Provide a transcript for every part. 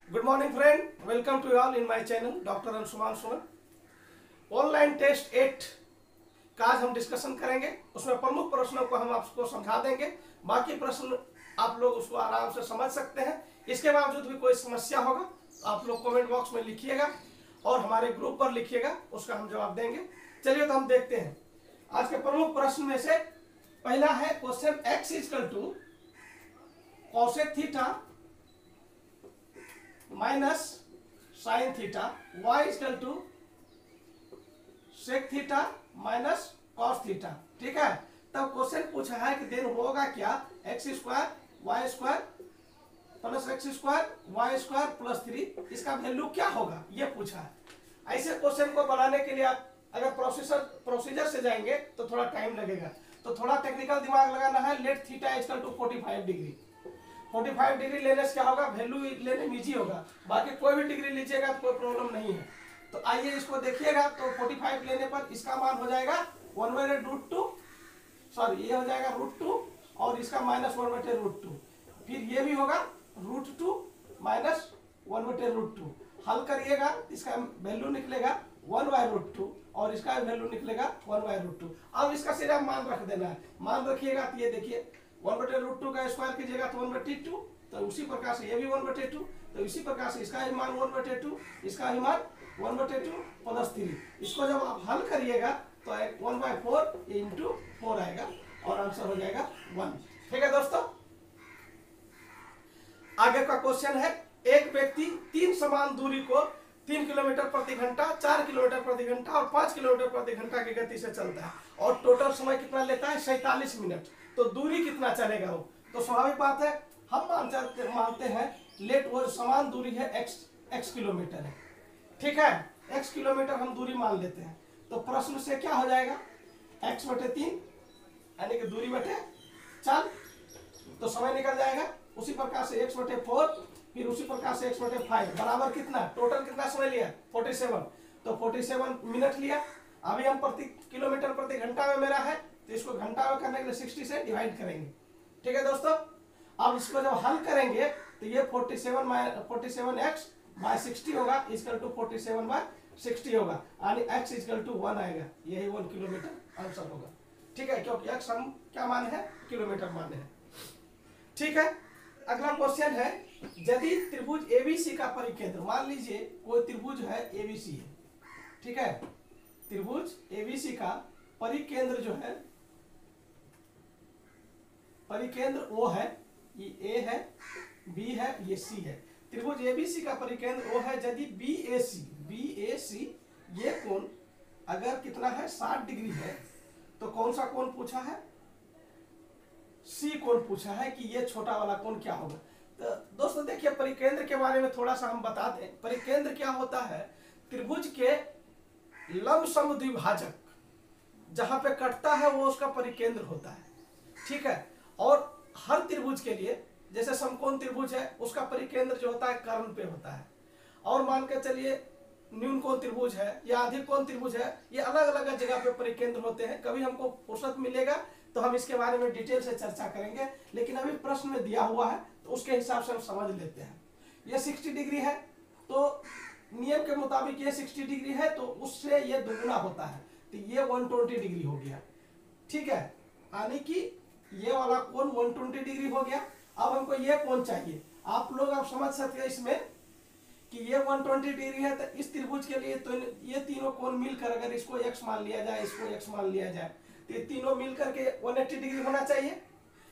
Good morning friend, welcome to all in my channel doctor Anshuman Suman. Online test 8 का आज हम discussion करेंगे। उसमें प्रमुख प्रश्नों को हम आपको समझा देंगे। बाकी प्रश्न आप लोग उसको आराम से समझ सकते हैं। इसके बावजूद भी कोई समस्या होगा तो आप लोग कमेंट बॉक्स में लिखिएगा और हमारे ग्रुप पर लिखिएगा, उसका हम जवाब देंगे। चलिए तो हम देखते हैं आज के प्रमुख प्रश्न में से पहला है question x equal to cosec theta minus sine theta, y equal to sec theta minus cos theta. ठीक है, तब क्वेश्चन पूछा है कि देन होगा क्या x square y square plus x square y square plus 3, इसका वैल्यू क्या होगा ये पूछा है। ऐसे क्वेश्चन को बनाने के लिए आप अगर प्रोसीजर से जाएंगे तो थोड़ा टाइम लगेगा, तो थोड़ा टेक्निकल दिमाग लगाना है। Let theta equal to 45 degree. 45 degree लेने से क्या होगा, वैल्यू लेने में इजी होगा। बाकी कोई भी डिग्री लीजिएगा तो कोई प्रॉब्लम नहीं है। तो आइए इसको देखिएगा, तो 45 लेने पर इसका मान हो जाएगा 1/√2, सॉरी ये हो जाएगा √2 और इसका -1/√2। फिर ये भी होगा √2 माइनस 1/√2। हल करिएगा, इसका वैल्यू निकलेगा 1/√2 और इसका वैल्यू निकलेगा 1/√2। अब इसका सीधा मान रख देना है। मान रखिएगा तो ये देखिए 1/√2 का स्क्वायर कीजिएगा तो 1/2, तो उसी प्रकार से ये भी 1/2, तो इसी प्रकार से इसका ही मान 1/2, इसका ही मान 1/2 प्लस 3। इसको जब आप हल करिएगा तो 1/4 इंटू 4 आएगा और आंसर हो जाएगा 1। ठीक है दोस्तों, आगे का क्वेश्चन है एक व्यक्ति 3 समान दूरी को 3 किलोमीटर प्रति घंटा, 4 किलोमीटर प्रति घंटा और 5 किलोमीटर प्रति घंटा की गति से चलता है और टोटल समय कितना लेता है 47 मिनट। तो दूरी कितना चलेगा वो, तो स्वाभाविक बात है हम मानते हैं लेट वो समान दूरी है x किलोमीटर है। ठीक है, x किलोमीटर हम दूरी मान लेते हैं। तो प्रश्न से क्या हो जाएगा x/3 यानी कि दूरी बटे 4, तो समय निकल जाएगा। उसी प्रकार से x/4, फिर उसी प्रकार से x/5 बराबर कितना, टोटल कितना समय लिया 47, तो 47 मिनट लिया। अभी हम प्रति किलोमीटर प्रति घंटा में मेरा है, तो इसको घंटा में करने के लिए 60 से डिवाइड करेंगे। ठीक है दोस्तों, अब इसको जब हल करेंगे तो ये 47x/60 होगा इक्वल टू 47/60 होगा, यानी x इक्वल टू 1 आएगा। यही 1 किलोमीटर आंसर होगा। ठीक है, क्योंकि x हम क्या मान है, किलोमीटर मान है। ठीक है, अगला क्वेश्चन है यदि त्रिभुज एबीसी का परिकेंद्र, मान लीजिए कोई त्रिभुज है एबीसी है। ठीक है, त्रिभुज एबीसी का परिकेंद्र जो है, परिकेंद्र ओ है, ये ए है, बी है, ये सी है। त्रिभुज एबीसी का परिकेंद्र ओ है यदि बीएसी ये कोण अगर कितना है 60 डिग्री है, तो कौन सा कोण पूछा है, सी कोण पूछा है कि ये छोटा वाला कोण क्या होगा। तो दोस्तों देखिए परिकेंद्र के बारे में थोड़ा सा हम बता दें। परिकेंद्र क्या होता है, त्रिभुज के लंब समद्विभाजक जहां पे कटता है वो उसका परिकेंद्र होता है। ठीक है, और हर त्रिभुज के लिए जैसे समकोण त्रिभुज है उसका परिकेंद्र जो होता है कर्ण पे होता है, और मान के चलिए न्यून कोण त्रिभुज है या अधिक कोण त्रिभुज है, ये अलग अलग जगह पे परिकेंद्र होते हैं। कभी हमको फुर्सत मिलेगा तो हम इसके बारे में डिटेल से चर्चा करेंगे, लेकिन अभी प्रश्न में दिया हुआ है तो उसके हिसाब से हम समझ लेते हैं। ये 60 डिग्री है, तो नियम के मुताबिक ये 60 डिग्री है, तो उससे ये दुगुना होता है, तो ये 120 डिग्री हो गया। ठीक है, यानी कि ये वाला कोण 120 डिग्री हो गया। अब हमको ये कोण चाहिए। आप लोग आप समझ सकते हैं इसमें कि ये 120 डिग्री है, तो इस त्रिभुज के लिए तो ये तीनों कोण मिलकर अगर इसको x मान लिया जाए, इसको x मान लिया जाए, तो ये तीनों मिलकर के 180 डिग्री होना चाहिए।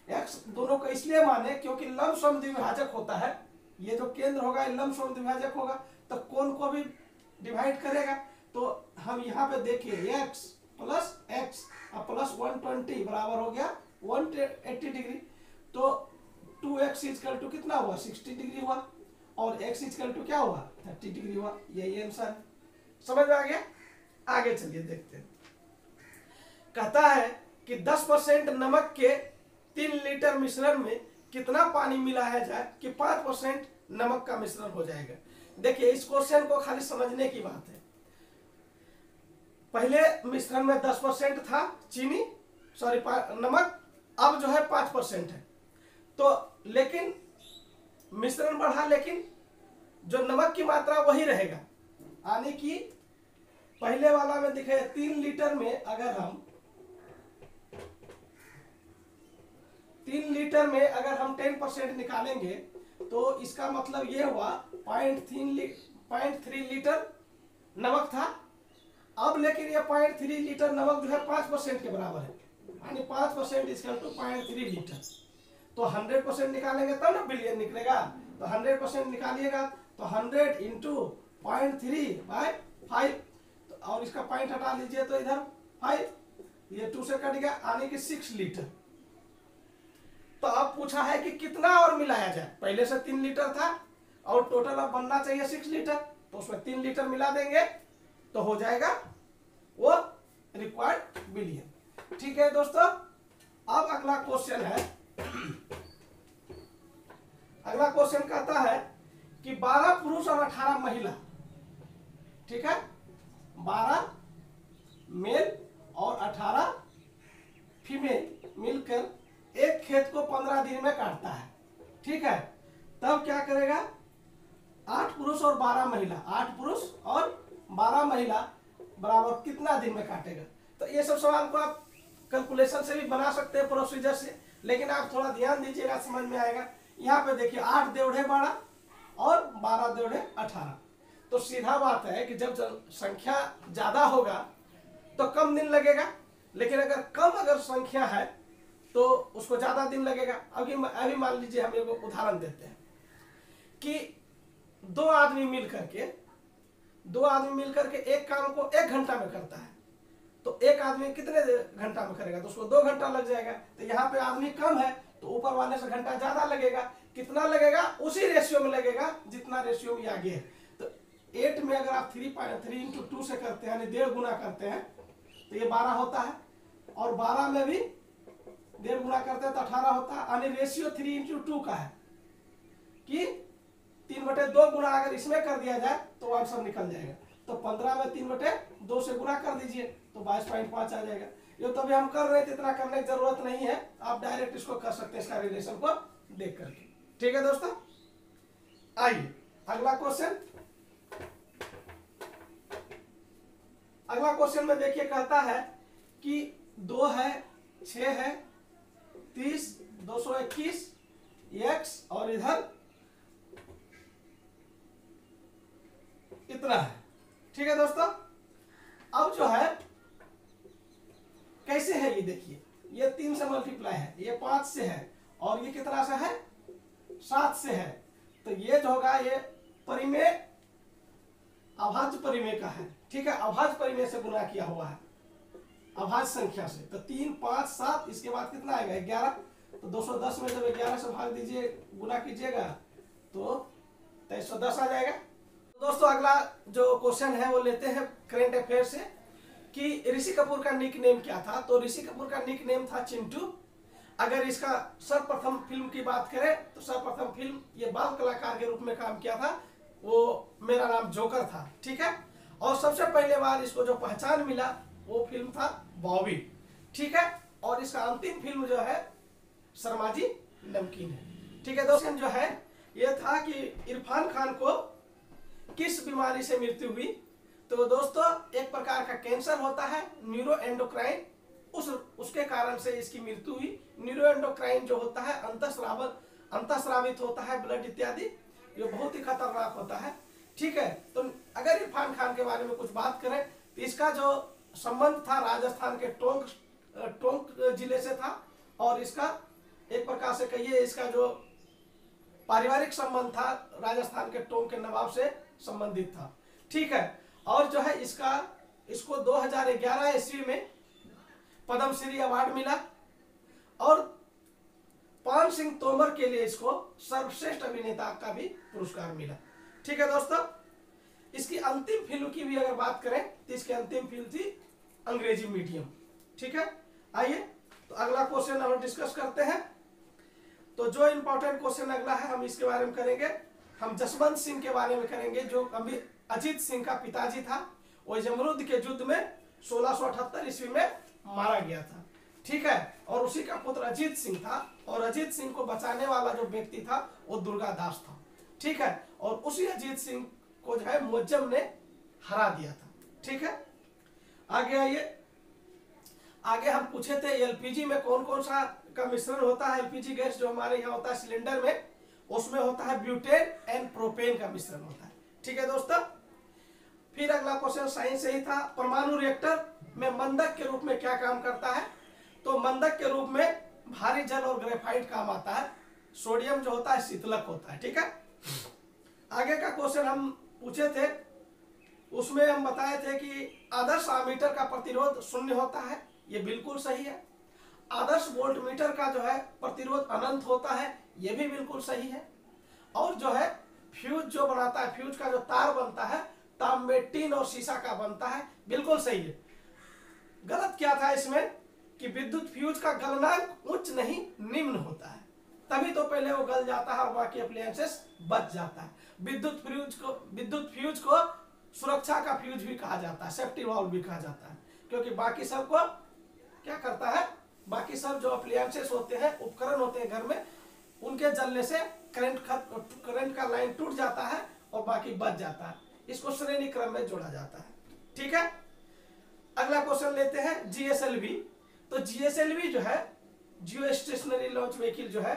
x दोनों को इसलिए माने क्योंकि लंब समद्विभाजक होता है। ये जो केंद्र होगा ये लंब समद्विभाजक होगा, तो कोण को भी डिवाइड करेगा। तो हम यहाँ पे देखिए x प्लस x प्लस 120 बराबर हो गया 180 डिग्री। तो 2x इक्वल टू कितना हुआ 60 डिग्री हुआ, और x इक्वल टू क्या हुआ 30 डिग्री हुआ। यही आंसर है। समझ में आ गया। आगे चलिए देखते हैं। कहता है कि 10% नमक के 3 लीटर मिश्रण में कितना पानी मिलाया जाए कि 5% नमक का मिश्रण हो जाएगा। देखिए इस क्वेश्चन को खाली समझने की बात है। पहले मिश्रण में 10% था चीनी, सॉरी नमक, अब जो है 5% है। तो लेकिन मिश्रण बढ़ा लेकिन जो नमक की मात्रा वही रहेगा, यानी कि पहले वाला में दिखे 3 लीटर में अगर हम 10% निकालेंगे तो इसका मतलब ये हुआ 0.3 लीटर नमक था। अब लेकिन ये 0.3 लीटर नमक जो है 5% के बराबर है, यानी 5% इक्वल टू 0.3 लीटर। तो 100% निकालेंगे तब ना बिलियन निकलेगा। तो 100% निकालिएगा तो 100 इंटू 0.3/5, और इसका पॉइंट हटा लीजिए तो इधर 5, ये 2 से कट गया, यानी कि 6 लीटर। तो अब पूछा है कि कितना और मिलाया जाए। पहले से 3 लीटर था और टोटल अब बनना चाहिए 6 लीटर, तो उसमें 3 लीटर मिला देंगे तो हो जाएगा वो रिक्वायर्ड बिलियन। ठीक है दोस्तों, अब अगला क्वेश्चन है। अगला क्वेश्चन कहता है कि 12 पुरुष और 18 महिला, ठीक है, 12 मेल और 18 फीमेल मिलकर एक खेत को 15 दिन में काटता है। ठीक है, तब क्या करेगा? 8 पुरुष और 12 महिला, 8 पुरुष और 12 महिला बराबर कितना दिन में काटेगा? तो ये सब सवाल को आप कैलकुलेशन से भी बना सकते हैं, प्रोसीजर से, लेकिन आप थोड़ा ध्यान दीजिएगा, समझ में आएगा। यहाँ पे देखिए 8 देवढ़े 12 और 12 देवढ़े 18। तो सीधा बात है कि जब संख्या ज्यादा होगा तो कम दिन लगेगा, लेकिन अगर कम संख्या है तो उसको ज्यादा दिन लगेगा। अभी मान लीजिए हम एक उदाहरण देते हैं कि दो आदमी मिलकर के एक काम को 1 घंटा में करता है, तो एक आदमी कितने घंटा में करेगा? तो उसको 2 घंटा लग जाएगा। तो यहाँ पे आदमी कम है तो ऊपर वाले से घंटा ज्यादा लगेगा। कितना लगेगा? उसी रेशियो में लगेगा जितना रेशियो में आगे है। तो 8 में अगर आप 3 इंटू 2 से करते हैं, यानी 1.5 गुना करते हैं, तो ये 12 होता है, और 12 में भी 1.5 गुना करते हैं तो 18 होता है। यानी रेशियो 3 इंटू 2 का है कि 3/2 गुना अगर इसमें कर दिया जाए तो आंसर निकल जाएगा। तो 15 में 3/2 से गुना कर दीजिए तो 22.5 आ जाएगा। ये तो अभी हम कर रहे थे, इतना करने की जरूरत नहीं है, आप डायरेक्ट इसको कर सकते हैं, इसका रिलेशन को देख करके। ठीक है दोस्तों, आइए अगला क्वेश्चन। अगला क्वेश्चन में देखिए कहता है कि 2 है, 6 है, 30, 221 x और इधर इतना है। ठीक है दोस्तों, अब जो है कैसे है ये देखिए, ये 3 से मल्टीप्लाई है, ये 5 से है, और ये कितना से है? 7 से है। तो ये जो होगा ये परिमेय अभाज्य परिमेय का है। ठीक है, अभाज्य परिमेय से गुना किया हुआ है, अभाज्य संख्या से। तो 3, 5, 7, इसके बाद कितना आएगा? 11। तो 210 में जब 11 से भाग दीजिए, गुना कीजिएगा तो 2310 आ जाएगा। दोस्तों अगला जो क्वेश्चन है वो लेते हैं करंट अफेयर से कि ऋषि कपूर का निक नेम क्या था? तो ऋषि कपूर का निक नेम था चिंटू। अगर इसका सर्वप्रथम फिल्म की बात करें तो सर्वप्रथम फिल्म ये बाल कलाकार के रूप में काम किया था, वो मेरा नाम जोकर था। ठीक है, और सबसे पहले बार इसको जो पहचान मिला वो फिल्म था बॉबी। ठीक है, और इसका अंतिम फिल्म जो है शर्मा जी नमकीन है। ठीक है दोस्तों, जो है ये था कि इरफान खान को किस बीमारी से मृत्यु हुई? तो दोस्तों एक प्रकार का कैंसर होता है, न्यूरोएंडोक्राइन, उसके कारण से इसकी मृत्यु हुई। न्यूरोएंडोक्राइन जो होता है अंतःस्रावित होता है ब्लड इत्यादि, ये बहुत ही खतरनाक होता है। ठीक है, तो अगर इरफान खान के बारे में कुछ बात करें तो इसका जो संबंध था राजस्थान के टोंक जिले से था, और इसका एक प्रकार से कहिए इसका जो पारिवारिक संबंध था राजस्थान के टोंक के नवाब से संबंधित था। ठीक है, और जो है इसको 2011 ईस्वी में पद्मश्री अवार्ड मिला, और पान सिंह तोमर के लिए इसको सर्वश्रेष्ठ अभिनेता का भी पुरस्कार मिला। ठीक है दोस्तों, इसकी अंतिम फिल्म की भी अगर बात करें तो इसकी अंतिम फिल्म थी अंग्रेजी मीडियम। ठीक है, आइए तो अगला क्वेश्चन हम डिस्कस करते हैं। तो जो इंपॉर्टेंट क्वेश्चन अगला है हम इसके बारे में करेंगे, हम जसवंत सिंह के बारे में करेंगे, जो अभी अजीत सिंह का पिताजी था, वो जमरूद के युद्ध में 1678 ईस्वी में मारा गया था। ठीक है, और उसी का पुत्र अजीत सिंह था, और अजीत सिंह को बचाने वाला जो व्यक्ति था वो दुर्गादास था। ठीक है, और उसी अजीत सिंह को जो है मुअज्जम ने हरा दिया था। ठीक है, आगे आइए। आगे हम पूछे थे एलपीजी में कौन कौन सा का मिश्रण होता है। एलपीजी गैस जो हमारे यहाँ होता है सिलेंडर में, उसमें होता है ब्यूटेन एंड प्रोपेन का मिश्रण होता है। ठीक है दोस्तों, फिर अगला क्वेश्चन साइंस से ही था, परमाणु रिएक्टर में मंदक के रूप में क्या काम करता है। तो मंदक के रूप में भारी जल और ग्रेफाइट काम आता है। सोडियम जो होता है शीतलक होता है। ठीक है, आगे का क्वेश्चन हम पूछे थे, उसमें हम बताए थे कि आदर्श आमीटर का प्रतिरोध 0 होता है। ये बिल्कुल सही है। आदर्श वोल्टमीटर का जो है प्रतिरोध अनंत होता है। ये भी बिल्कुल सही है। और जो है फ्यूज जो बनाता है, फ्यूज का जो तार बनता है तांबे, टीन और शीशा का बनता है। बिल्कुल सही है। गलत क्या था इसमें कि विद्युत फ्यूज का गलनांक उच्च नहीं निम्न होता है, तभी तो पहले वो गल जाता है और बाकी अप्लायंसेस बच जाता है। विद्युत फ्यूज को सुरक्षा का फ्यूज भी कहा जाता है, सेफ्टी वाल्व भी कहा जाता है, क्योंकि बाकी सब को क्या करता है, बाकी सब जो अप्लायंसेस होते हैं, उपकरण होते हैं घर में, उनके जलने से करंट का लाइन टूट जाता है और बाकी बच जाता है। इसको श्रेणी क्रम में जोड़ा जाता है। ठीक है, अगला क्वेश्चन लेते हैं जीएसएलवी। तो जीएसएलवी जो है, जियो स्टेशनरी लॉन्च व्हीकल जो है,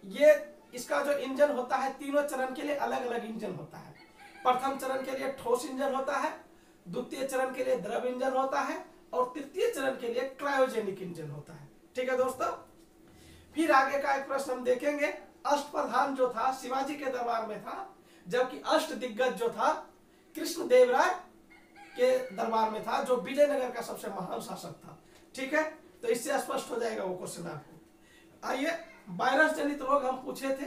ये इसका जो इंजन होता है तीनों चरण के लिए अलग अलग इंजन होता है। प्रथम चरण के लिए ठोस इंजन होता है, द्वितीय चरण के लिए द्रव इंजन होता है और तृतीय चरण के लिए क्रायोजेनिक इंजन होता है। ठीक है दोस्तों, फिर आगे का एक प्रश्न हम देखेंगे। अष्टप्रधान जो था शिवाजी के दरबार में था, जबकि अष्ट दिग्गज जो था कृष्णदेवराय के दरबार में था, जो विजयनगर का सबसे महान शासक था। ठीक है, तो इससे स्पष्ट हो जाएगा वो क्वेश्चन आपको। आइए, वायरस जनित रोग हम पूछे थे।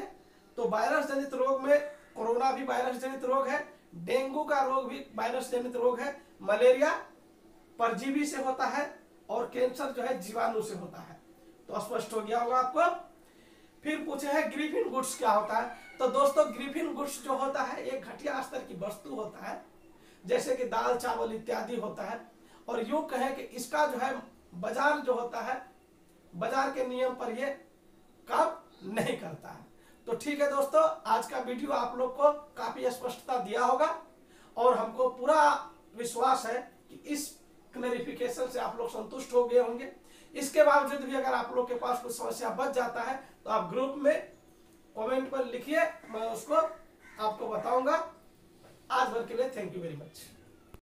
तो वायरस जनित रोग में कोरोना भी वायरस जनित रोग है, डेंगू का रोग भी वायरस जनित रोग है, मलेरिया परजीवी से होता है और कैंसर जो है जीवाणु से होता है। तो स्पष्ट हो गया होगा आपको। फिर पूछे हैं ग्रिफिन गुड्स क्या होता है। तो दोस्तों ग्रिफिन गुड्स जो होता है एक घटिया स्तर की वस्तु होता है, जैसे कि दाल चावल इत्यादि होता है, और यूं कहें कि इसका जो है बाजार जो होता है, बाजार के नियम पर ये काम नहीं करता है। तो ठीक है दोस्तों, आज का वीडियो आप लोग को काफी स्पष्टता दिया होगा और हमको पूरा विश्वास है कि इस क्लैरिफिकेशन से आप लोग संतुष्ट हो गए होंगे। इसके बावजूद भी अगर आप लोग के पास कुछ समस्या बच जाता है तो आप ग्रुप में कमेंट पर लिखिए, मैं उसको आपको बताऊंगा। आज भर के लिए थैंक यू वेरी मच।